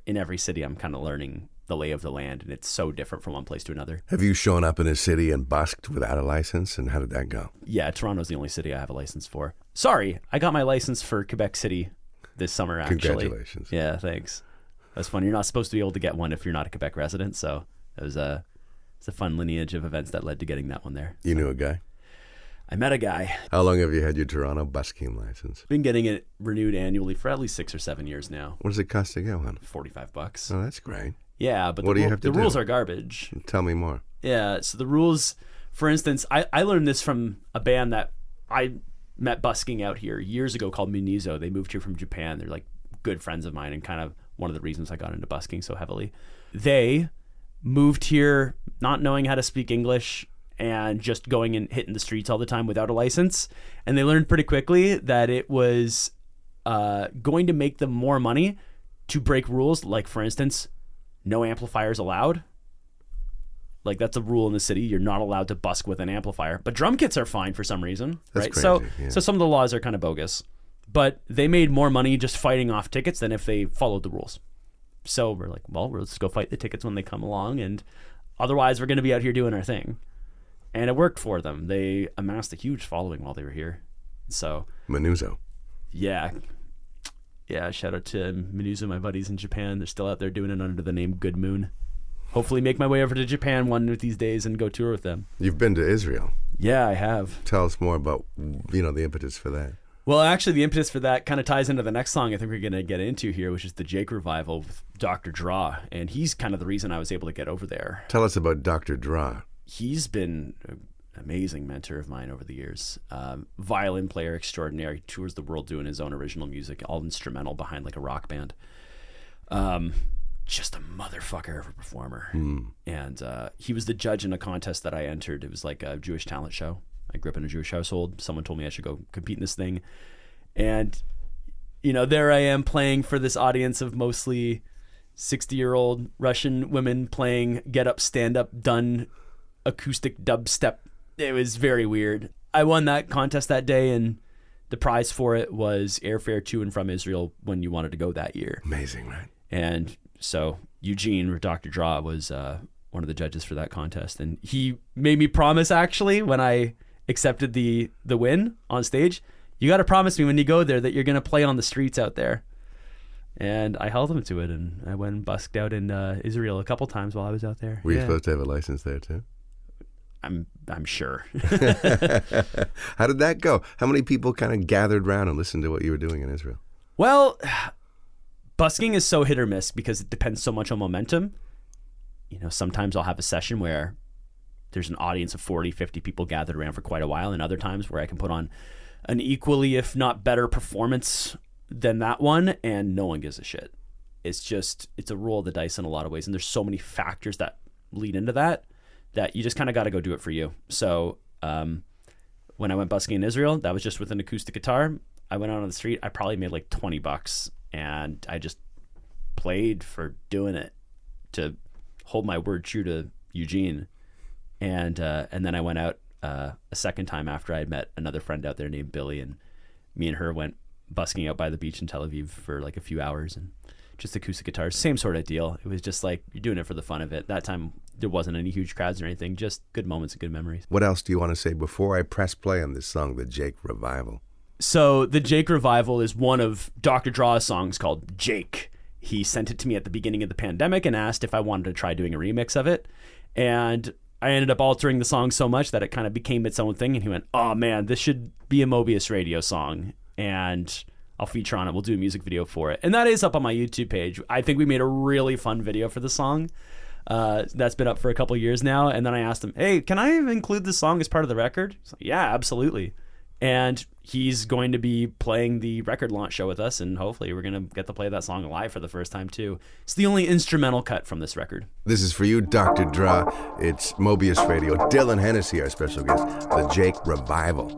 in every city, I'm kind of learning the lay of the land, and it's so different from one place to another. Have you shown up in a city and busked without a license, and how did that go? Yeah, Toronto's the only city I have a license for. Sorry, I got my license for Quebec City this summer, actually. Congratulations. Yeah, thanks. That's fun. You're not supposed to be able to get one if you're not a Quebec resident, so it was it's a fun lineage of events that led to getting that one there. You knew a guy? I met a guy. How long have you had your Toronto busking license? Been getting it renewed annually for at least 6 or 7 years now. What does it cost to get one? $45. Oh, that's great. Yeah, but what do you have to the do? rules are garbage. Tell me more. Yeah, so the rules, for instance, I learned this from a band that I met busking out here years ago called Munizo. They moved here from Japan. They're like good friends of mine and kind of one of the reasons I got into busking so heavily. They moved here not knowing how to speak English and just going and hitting the streets all the time without a license. And they learned pretty quickly that it was going to make them more money to break rules. Like, for instance, no amplifiers allowed. Like, that's a rule in the city. You're not allowed to busk with an amplifier. But drum kits are fine for some reason, That's right? crazy, So some of the laws are kind of bogus. But they made more money just fighting off tickets than if they followed the rules. So we're like, well, let's go fight the tickets when they come along, and otherwise we're going to be out here doing our thing. And it worked for them. They amassed a huge following while they were here. So Menuzo. yeah, shout out to Menuzo, my buddies in Japan. They're still out there doing it under the name Good Moon. Hopefully make my way over to Japan one of these days and go tour with them. You've been to Israel. Yeah, I have. Tell us more about, the impetus for that. Well, actually, the impetus for that kind of ties into the next song I think we're going to get into here, which is the Jake Revival with Dr. Draw. And he's kind of the reason I was able to get over there. Tell us about Dr. Draw. He's been an amazing mentor of mine over the years. Violin player extraordinaire. He tours the world doing his own original music, all instrumental behind like a rock band. Just a motherfucker of a performer. And he was the judge in a contest that I entered. It was like a Jewish talent show. I grew up in a Jewish household. Someone told me I should go compete in this thing. And, there I am playing for this audience of mostly 60-year-old Russian women playing get up, stand up, done acoustic dubstep. It was very weird. I won that contest that day, and the prize for it was airfare to and from Israel when you wanted to go that year. Amazing, right? And so Eugene, or Dr. Draw, was one of the judges for that contest. And he made me promise, actually, when I accepted the win on stage, you got to promise me when you go there that you're going to play on the streets out there. And I held him to it, and I went and busked out in Israel a couple times while I was out there. Were you supposed to have a license there too? I'm sure. How did that go? How many people kind of gathered around and listened to what you were doing in Israel? Well, busking is so hit or miss because it depends so much on momentum. You know, sometimes I'll have a session where there's an audience of 40, 50 people gathered around for quite a while, and other times where I can put on an equally, if not better, performance than that one, and no one gives a shit. It's a roll of the dice in a lot of ways, and there's so many factors that lead into that you just kind of got to go do it for you. So when I went busking in Israel, that was just with an acoustic guitar. I went out on the street. I probably made like $20, and I just played for doing it to hold my word true to Eugene. And then I went out a second time after I had met another friend out there named Billy, and me and her went busking out by the beach in Tel Aviv for like a few hours, and just acoustic guitars, same sort of deal. It was just like you're doing it for the fun of it. That time there wasn't any huge crowds or anything, just good moments and good memories. What else do you want to say before I press play on this song, the Jake Revival? So the Jake Revival is one of Dr. Draw's songs called Jake. He sent it to me at the beginning of the pandemic and asked if I wanted to try doing a remix of it. And I ended up altering the song so much that it kind of became its own thing. And he went, oh man, this should be a Mobius Radio song. And I'll feature on it. We'll do a music video for it. And that is up on my YouTube page. I think we made a really fun video for the song. That's been up for a couple of years now. And then I asked him, hey, can I include this song as part of the record? He's like, yeah, absolutely. And he's going to be playing the record launch show with us, and hopefully we're going to get to play that song live for the first time too. It's the only instrumental cut from this record. This is for you, Dr. Draw. It's Mobius Radio. Dylan Hennessy, our special guest, the Jake Revival.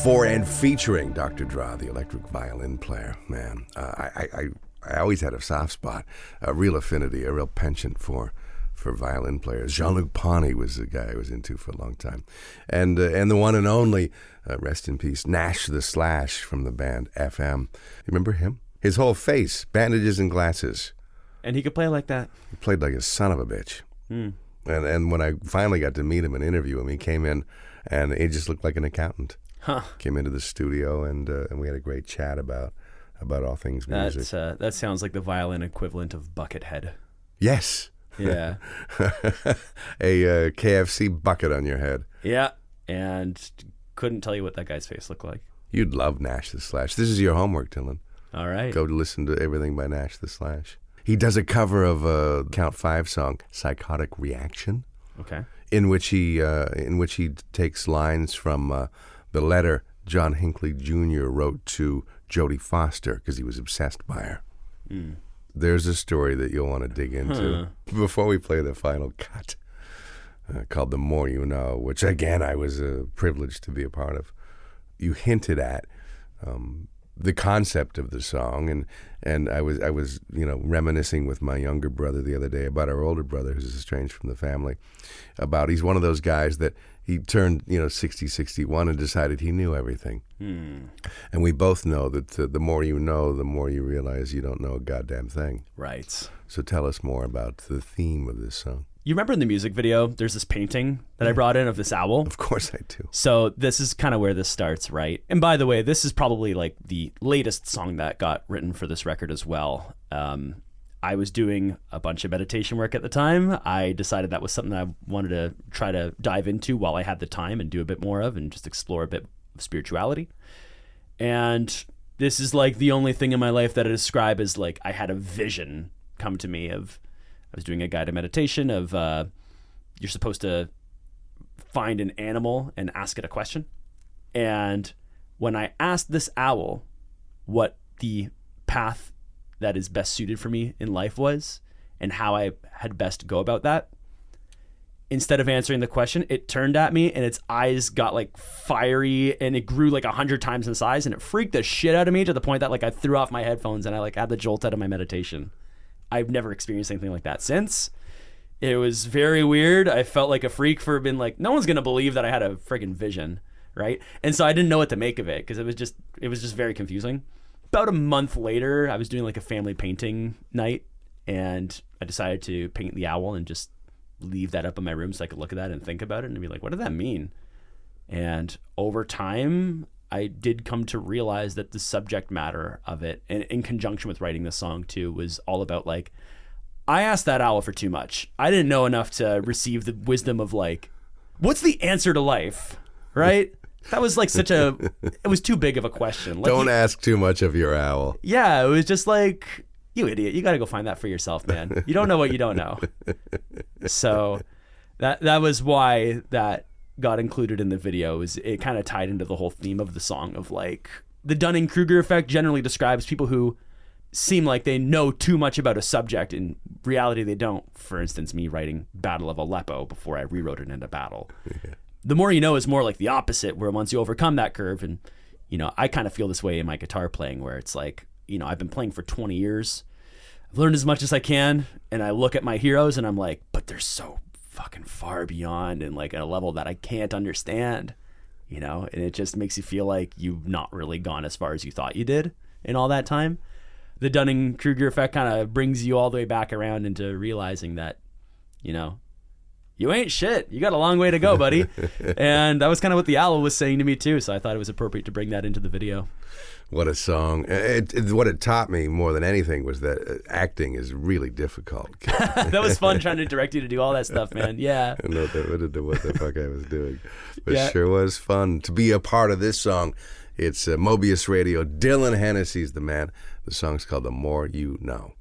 for and featuring Dr. Dra, the electric violin player. Man, I always had a soft spot, a real affinity, a real penchant for violin players. Jean-Luc Ponty was the guy I was into for a long time. And the one and only, rest in peace, Nash the Slash from the band FM. You remember him? His whole face, bandages and glasses. And he could play like that. He played like a son of a bitch. And when I finally got to meet him and interview him, he came in and he just looked like an accountant. Came into the studio and we had a great chat about all things music. That sounds like the violin equivalent of Buckethead. Yes. Yeah. A KFC bucket on your head. Yeah. And couldn't tell you what that guy's face looked like. You'd love Nash the Slash. This is your homework, Dylan. All right. Go to listen to everything by Nash the Slash. He does a cover of a Count 5 song, Psychotic Reaction. Okay. In which he takes lines from the letter John Hinckley Jr. wrote to Jodie Foster because he was obsessed by her. There's a story that you'll want to dig into before we play the final cut, called The More You Know, which again I was privileged to be a part of. You hinted at the concept of the song, and I was reminiscing with my younger brother the other day about our older brother who's estranged from the family. He's one of those guys that he turned 60, 61 and decided he knew everything. And we both know that the more you know, the more you realize you don't know a goddamn thing. Right. So tell us more about the theme of this song. You remember in the music video, there's this painting that I brought in of this owl? Of course I do. So this is kind of where this starts, right? And by the way, this is probably like the latest song that got written for this record as well. I was doing a bunch of meditation work at the time. I decided that was something I wanted to try to dive into while I had the time and do a bit more of and just explore a bit of spirituality. And this is like the only thing in my life that I describe as like I had a vision come to me of I was doing a guided meditation of you're supposed to find an animal and ask it a question. And when I asked this owl what the path that is best suited for me in life was and how I had best go about that, instead of answering the question, it turned at me and its eyes got like fiery and it grew like 100 times in size and it freaked the shit out of me to the point that like I threw off my headphones and I like had the jolt out of my meditation. I've never experienced anything like that since. It was very weird. I felt like a freak for being like, no one's going to believe that I had a friggin' vision, right? And so I didn't know what to make of it because it was just very confusing. About a month later, I was doing like a family painting night and I decided to paint the owl and just leave that up in my room so I could look at that and think about it and be like, what did that mean? And over time, I did come to realize that the subject matter of it, and in conjunction with writing this song too, was all about like, I asked that owl for too much. I didn't know enough to receive the wisdom of like, what's the answer to life, right? That was like it was too big of a question. Like, Don't ask too much of your owl. Yeah, it was just like, you idiot, you got to go find that for yourself, man. You don't know what you don't know. So that was why that got included in the video. Is it kind of tied into the whole theme of the song of like the Dunning-Kruger effect generally describes people who seem like they know too much about a subject. In reality, they don't. For instance, me writing Battle of Aleppo before I rewrote it into Battle. Yeah. The More You Know is more like the opposite, where once you overcome that curve, and I kind of feel this way in my guitar playing, where it's like, I've been playing for 20 years. I've learned as much as I can, and I look at my heroes and I'm like, but they're so fucking far beyond and like at a level that I can't understand, and it just makes you feel like you've not really gone as far as you thought you did in all that time. The Dunning-Kruger effect kind of brings you all the way back around into realizing that, you ain't shit. You got a long way to go, buddy. And that was kind of what the owl was saying to me too. So I thought it was appropriate to bring that into the video. What a song. What it taught me more than anything was that acting is really difficult. That was fun trying to direct you to do all that stuff, man. Yeah. I know what the fuck I was doing. But yeah. Sure was fun to be a part of this song. It's Mobius Radio. Dylan Hennessy's the man. The song's called The More You Know.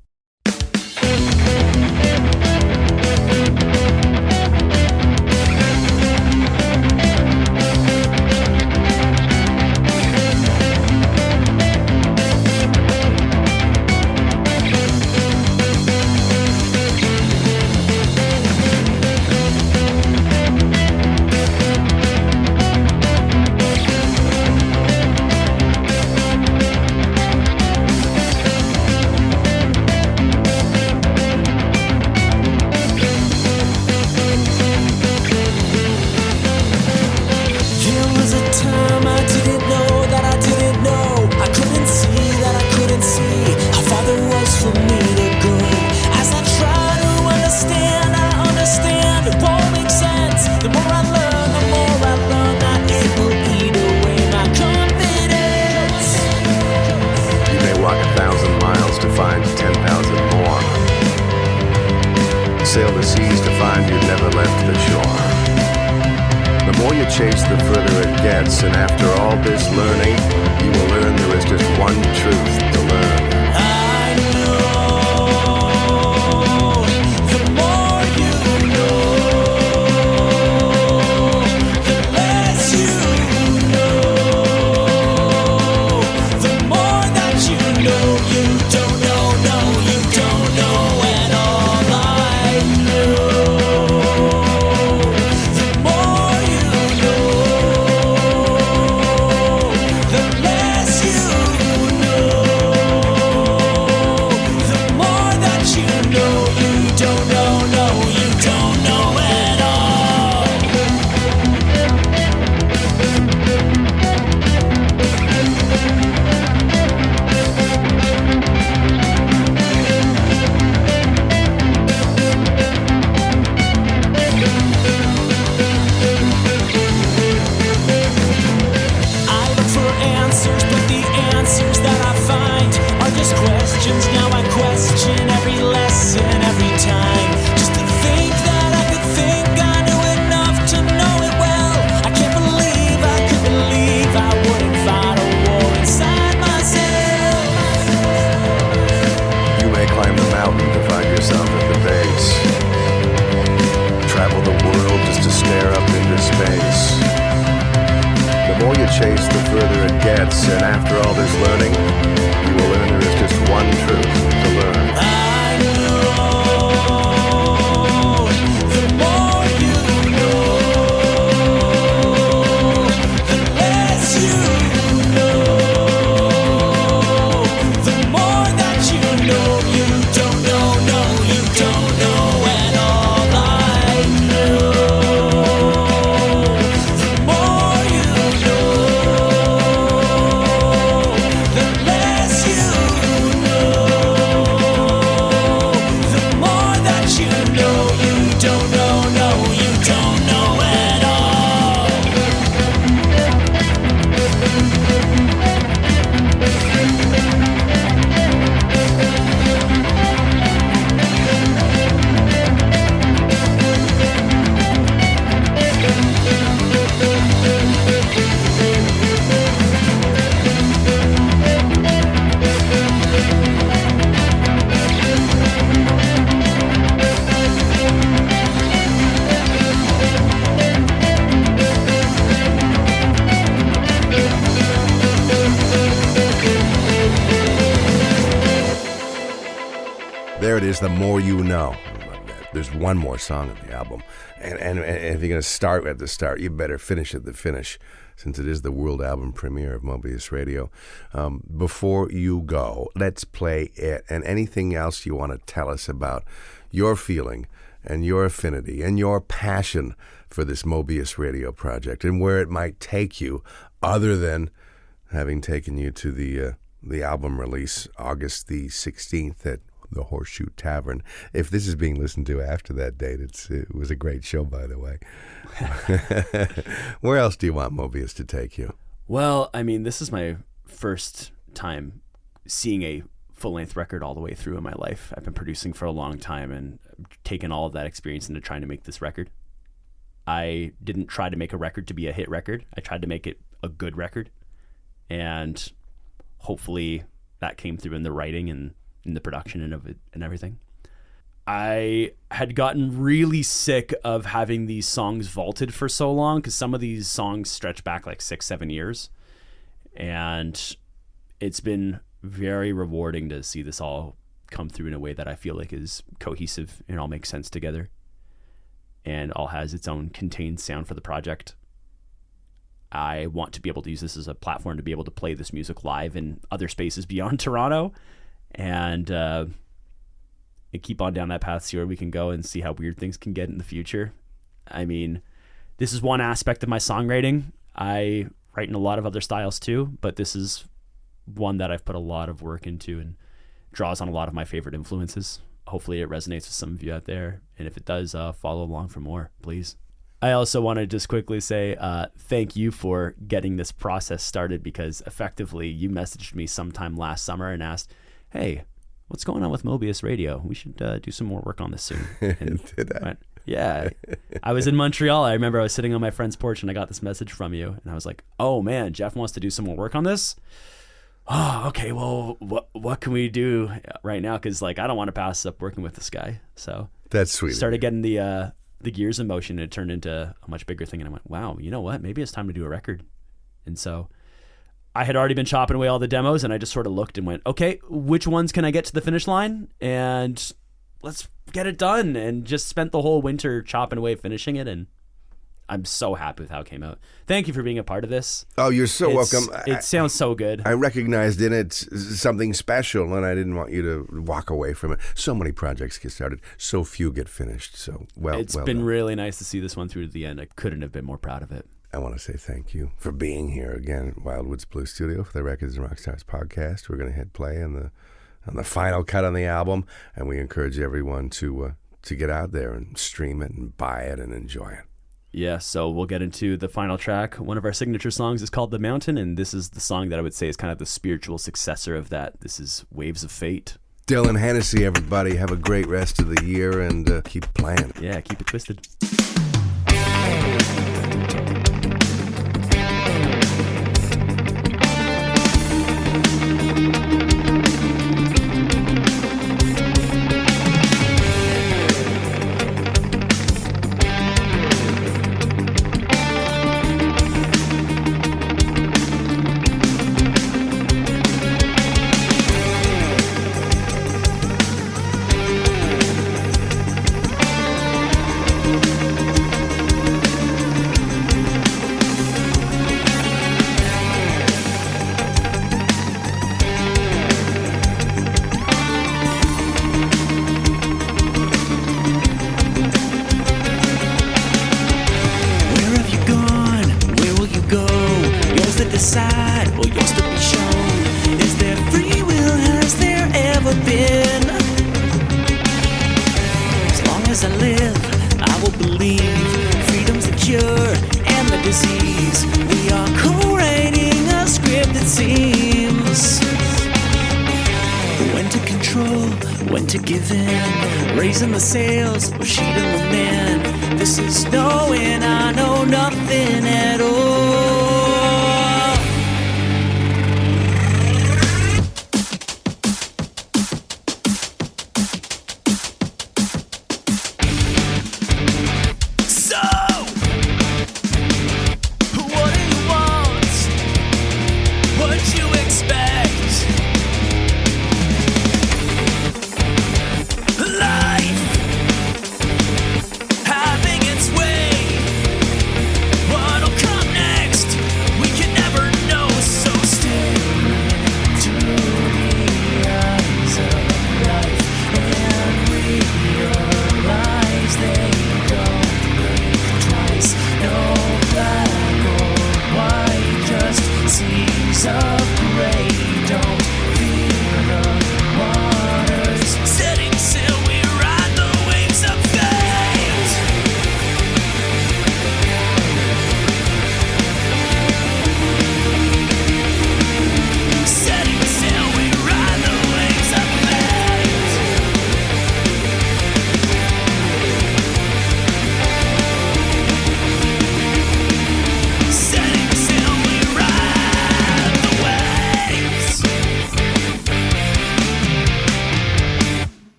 sail the seas to find you never left the shore. The more you chase, the further it gets, and after all this learning, you will learn there is just one truth to learn. I know the more you know, the less you know. The more that you know, you don't know, no, you don't know at all. I know the more you know, the less you know. The more that you know, you don't know, no, you don't know at all. I look for answers, but the answers that I find are just questions. Now I question every lesson, every time. Just to think that I could think I knew enough to know it well. I can't believe I could believe I wouldn't fight a war inside myself. You may climb the mountain to find yourself at the base. Travel the world just to stare up into space. The more you chase, the further it gets, and after all this learning, you will learn there is just one truth to learn. I know the more you know, the less you know. The more that you know, you don't know, no, you don't know at all. I know the more you know, the less you know. The more that you know, you don't know, no, you don't know at all. There it is, The More You Know. There's one more song on the album. And if you're going to start at the start, you better finish at the finish, since it is the world album premiere of Mobius Radio. Before you go, let's play it. And anything else you want to tell us about your feeling and your affinity and your passion for this Mobius Radio project and where it might take you, other than having taken you to the album release August the 16th at the Horseshoe Tavern. If this is being listened to after that date, it was a great show, by the way. Where else do you want Mobius to take you? Well, I mean, this is my first time seeing a full-length record all the way through in my life. I've been producing for a long time and taken all of that experience into trying to make this record. I didn't try to make a record to be a hit record. I tried to make it a good record. And hopefully that came through in the writing and in the production and of it and everything. I had gotten really sick of having these songs vaulted for so long, because some of these songs stretch back like 6-7 years. And it's been very rewarding to see this all come through in a way that I feel like is cohesive and all makes sense together and all has its own contained sound for the project. I want to be able to use this as a platform to be able to play this music live in other spaces beyond Toronto, and keep on down that path, see where we can go and see how weird things can get in the future. I mean, this is one aspect of my songwriting. I write in a lot of other styles too, but this is one that I've put a lot of work into and draws on a lot of my favorite influences. Hopefully it resonates with some of you out there, and if it does, follow along for more, please. I also want to just quickly say thank you for getting this process started, because effectively you messaged me sometime last summer and asked, hey, what's going on with Mobius Radio? We should do some more work on this soon. And Did I? went, yeah. I was in Montreal. I remember I was sitting on my friend's porch and I got this message from you. And I was like, oh, man, Jeff wants to do some more work on this? Oh, okay, well, what can we do right now? Because, like, I don't want to pass up working with this guy. So That's sweet. started getting the gears in motion, and it turned into a much bigger thing. And I went, wow, you know what? Maybe it's time to do a record. And so I had already been chopping away all the demos, and I just sort of looked and went, okay, which ones can I get to the finish line? And let's get it done. And just spent the whole winter chopping away, finishing it. And I'm so happy with how it came out. Thank you for being a part of this. Oh, you're so welcome. It sounds so good. I recognized in it something special, and I didn't want you to walk away from it. So many projects get started, so few get finished. So It's well been done. really nice to see this one through to the end. I couldn't have been more proud of it. I want to say thank you for being here again at Wildwood's Blue Studio for the Records and Rockstars podcast. We're going to hit play on the final cut on the album, and we encourage everyone to get out there and stream it and buy it and enjoy it. Yeah, so we'll get into the final track. One of our signature songs is called The Mountain, and this is the song that I would say is kind of the spiritual successor of that. This is Waves of Fate. Dylan Hennessy, everybody, have a great rest of the year and keep playing. Yeah, keep it twisted. When to give in, raising the sails or sheeting the man. This is knowing I know nothing at all. So, what do you want? What you expect?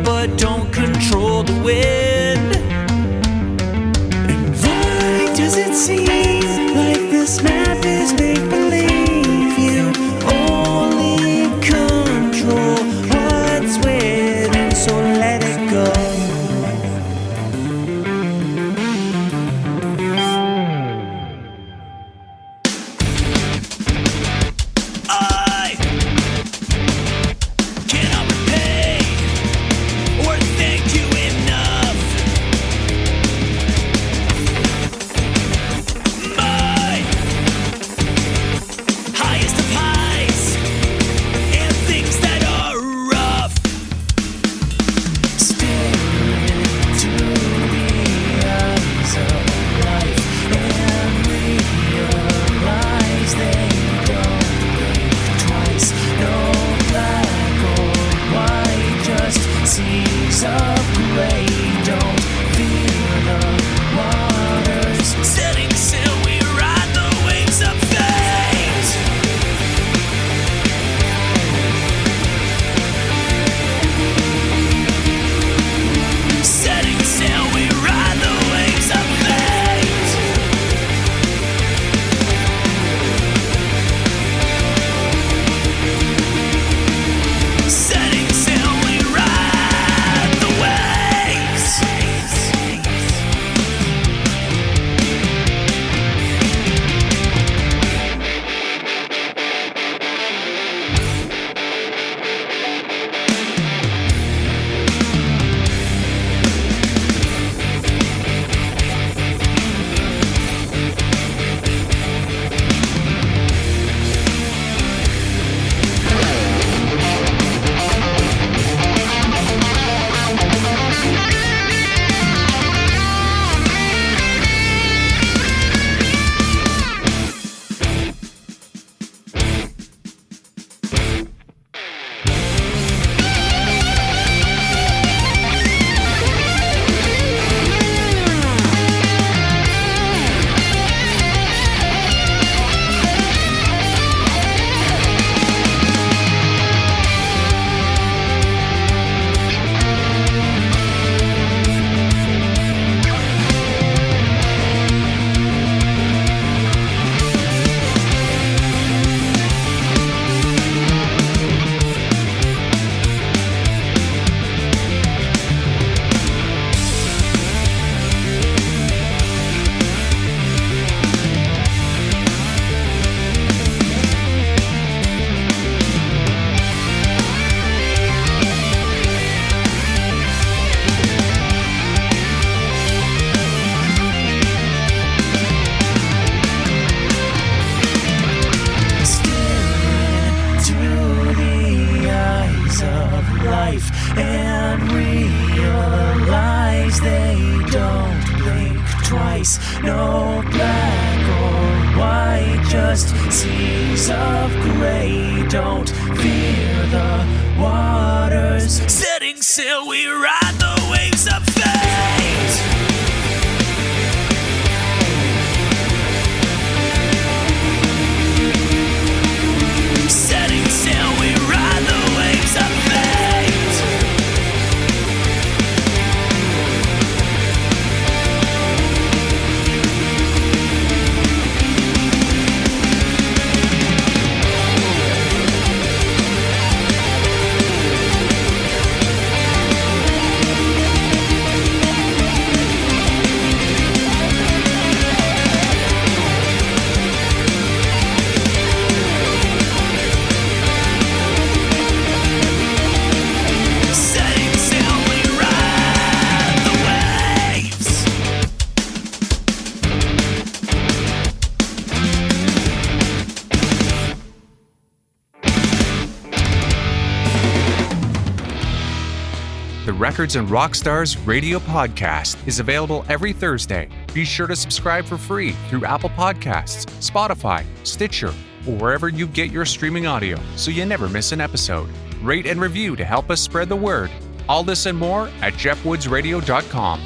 But don't control the wind. And why does it seem like this map is make-believe? You only control what's within, so let it go. no black or white, just seas of gray. Don't fear the waters. Setting sail, we ride the waves of fate. Setting sail, we ride the waves of fate. Setting sail, we ride the waves. The Records and Rockstars radio podcast is available every Thursday. Be sure to subscribe for free through Apple Podcasts, Spotify, Stitcher, or wherever you get your streaming audio so you never miss an episode. Rate and review to help us spread the word. All this and more at jeffwoodsradio.com.